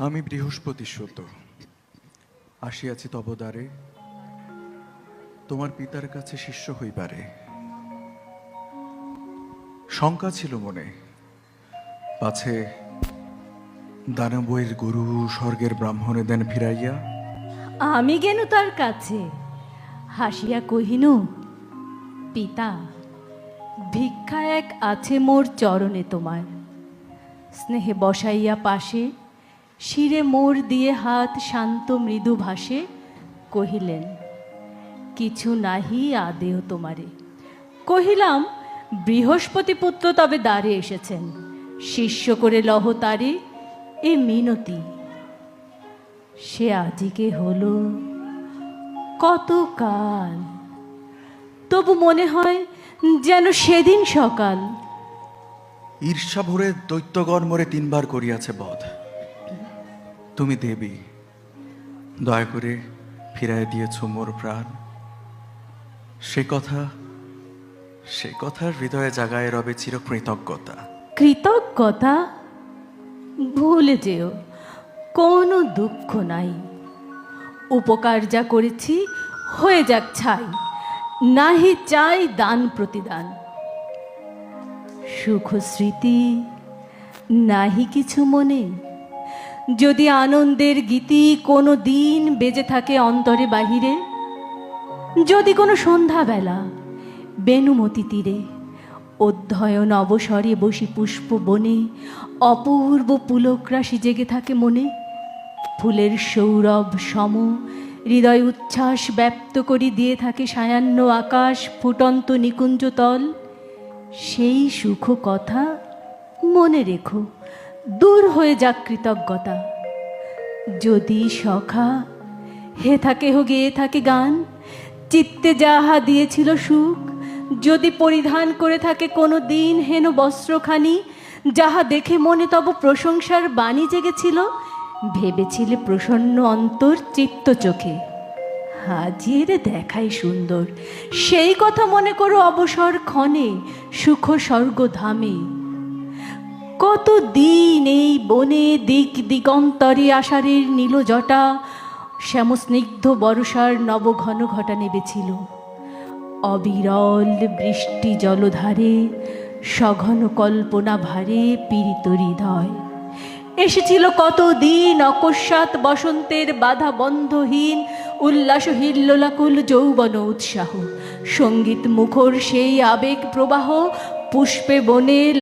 আমি বৃহস্পতি সুত আসিয়াছি তবদারে, তোমার পিতার কাছে শিষ্য হইবারে। শঙ্কা ছিল মনে, পাছে দানবইয়ের গুরু স্বর্গের ব্রাহ্মণে দেন ফিরাইয়া। আমি গেন তার কাছে, হাসিয়া কহিনু, পিতা, ভিক্ষা এক আছে মোর চরণে তোমার। স্নেহে বসাইয়া পাশে, শিরে মোর দিয়ে হাত শান্ত মৃদু ভাসে, কহিলেন, কিছু নাহি আদেও তোমারে। কহিলাম, বৃহস্পতি পুত্র তবে দ্বারে এসেছেন, শিষ্য করে লহ তারে এ মিনতি। সে আজিকে হলো কত কাল, তবু মনে হয় যেন সেদিন সকাল। ঈর্ষা ভরে দৈত্যগণ মোরে 3 বার করিয়াছে বধ। তুমি দেবী, দয়া করে ফিরাইয়া দিয়েছ মোর প্রাণ। সে কথা হৃদয়ে জাগায় রবে চিরকৃতজ্ঞতা। কৃতজ্ঞতা? ভুলে যেও, কোনো দুঃখ নাই। উপকার যা করেছি হয়ে যাক ছাই, নাহি চাই দান প্রতিদান। সুখ স্মৃতি নাহি কিছু মনে, যদি আনন্দের গীতি কোনো দিন বেজে থাকে অন্তরে বাহিরে, যদি কোনো সন্ধ্যাবেলা বেণুমতি তীরে অধ্যয়ন অবসরে বসি পুষ্প বনে অপূর্ব পুলকরাশি জেগে থাকে মনে, ফুলের সৌরভ সম হৃদয় উচ্ছ্বাস ব্যক্ত করি দিয়ে থাকে সায়াহ্ন আকাশ ফুটন্ত নিকুঞ্জ তল, সেই সুখ কথা মনে রেখো, দূর হয়ে যাক কৃতজ্ঞতা। যদি সখা হে থাকে হো গেয়ে থাকে গান, চিত্তে যাহা দিয়েছিল সুখ, যদি পরিধান করে থাকে কোনো দিন হেন বস্ত্রখানি, যাহা দেখে মনে তব প্রশংসার বাণী জেগেছিল, ভেবেছিলে প্রসন্ন অন্তর চিত্ত চোখে, হাজির দেখাই সুন্দর, সেই কথা মনে করো অবসর ক্ষণে সুখ স্বর্গধামে। কত দিন এই বনে দিক দিগন্তরে আষাঢ়ের নীল জটা শ্যামস্নিগ্ধ বর্ষার নব ঘন ঘটা নেবেছিল, অবিরল বৃষ্টি জলধারে সঘন কল্পনা ভারে পীড়িত হৃদয়। এসেছিল কত দিন অকস্মাৎ বসন্তের বাধা বন্ধহীন উল্লাস হিল্লোলাকুল যৌবন উৎসাহ, সঙ্গীত মুখর সেই আবেগ প্রবাহ, পুষ্পে বনে